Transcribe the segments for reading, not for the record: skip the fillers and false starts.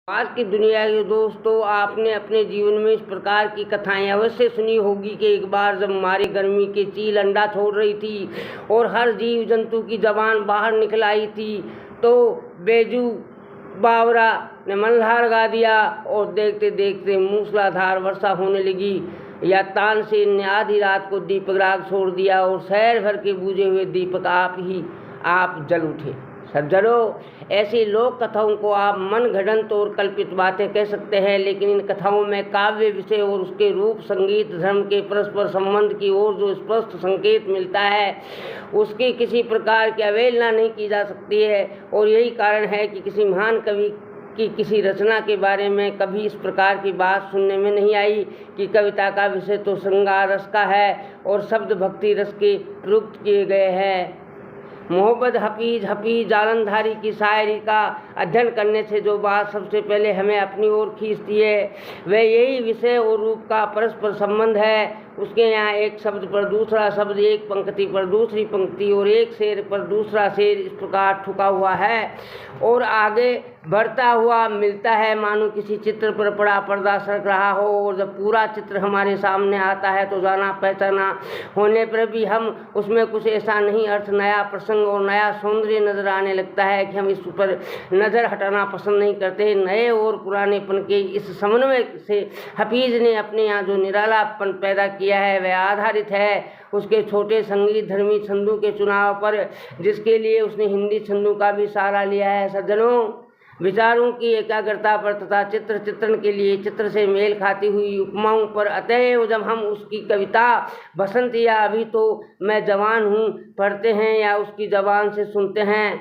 आज की दुनिया के दोस्तों, आपने अपने जीवन में इस प्रकार की कथाएं अवश्य सुनी होगी कि एक बार जब मारी गर्मी की चील अंडा छोड़ रही थी और हर जीव जंतु की जबान बाहर निकल आई थी, तो बेजू बावरा ने मल्हार लगा दिया और देखते देखते मूसलाधार वर्षा होने लगी। या तानसेन ने आधी रात को दीपक राग छोड़ दिया और शहर भर के बुझे हुए दीपक आप जल उठे। सज्जनों, ऐसी लोक कथाओं को आप मनगढ़ंत और कल्पित बातें कह सकते हैं, लेकिन इन कथाओं में काव्य विषय और उसके रूप, संगीत, धर्म के परस्पर संबंध की ओर जो स्पष्ट संकेत मिलता है, उसकी किसी प्रकार की अवहेलना नहीं की जा सकती है। और यही कारण है कि किसी महान कवि की किसी रचना के बारे में कभी इस प्रकार की बात सुनने में नहीं आई कि कविता का विषय तो श्रृंगार रस का है और शब्द भक्ति रस के प्रयुक्त किए गए हैं। मोहब्बत हफीज जालंधारी की शायरी का अध्ययन करने से जो बात सबसे पहले हमें अपनी ओर खींचती है, वह यही विषय और रूप का परस्पर संबंध है। उसके यहाँ एक शब्द पर दूसरा शब्द, एक पंक्ति पर दूसरी पंक्ति और एक शेर पर दूसरा शेर इस प्रकार ठुका हुआ है और आगे बढ़ता हुआ मिलता है, मानो किसी चित्र पर बड़ा पर्दा सरक रहा हो। और जब पूरा चित्र हमारे सामने आता है तो जाना पहचाना होने पर भी हम उसमें कुछ ऐसा नहीं अर्थ, नया प्रसंग और नया सौंदर्य नजर आने लगता है कि हम इस पर नज़र हटाना पसंद नहीं करते। नए और पुरानेपन के इस समन्वय से हफीज ने अपने यहाँ जो निरालापन पैदा किया है, वह आधारित है उसके छोटे संगीत धर्मी छंदों के चुनाव पर, जिसके लिए उसने हिंदी छंदों का भी सहारा लिया है। सज्जनों, विचारों की एकाग्रता पर तथा चित्रण के लिए चित्र से मेल खाती हुई उपमाओं पर, अतएव जब हम उसकी कविता बसंत या अभी तो मैं जवान हूँ पढ़ते हैं या उसकी जबान से सुनते हैं,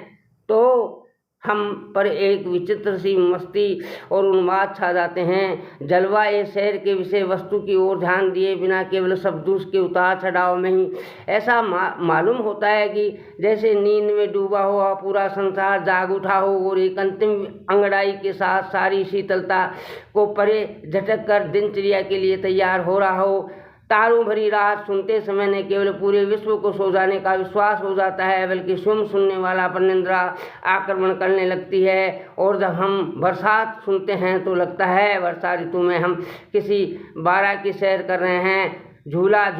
तो हम पर एक विचित्र सी मस्ती और उन्माद छा जाते हैं। जलवा ए शहर के विषय वस्तु की ओर ध्यान दिए बिना केवल शब्दों के उतार चढ़ाव में ही ऐसा मालूम होता है कि जैसे नींद में डूबा हुआ पूरा संसार जाग उठा हो और एक अंतिम अंगड़ाई के साथ सारी शीतलता को परे झटक कर दिनचर्या के लिए तैयार हो रहा हो। तारों भरी रात सुनते समय न केवल पूरे विश्व को सो जाने का विश्वास हो जाता है, बल्कि स्वयं सुनने वाला पर निंद्रा आक्रमण करने लगती है। और जब हम बरसात सुनते हैं तो लगता है वर्षा ऋतु में हम किसी बारा की सैर कर रहे हैं। झूला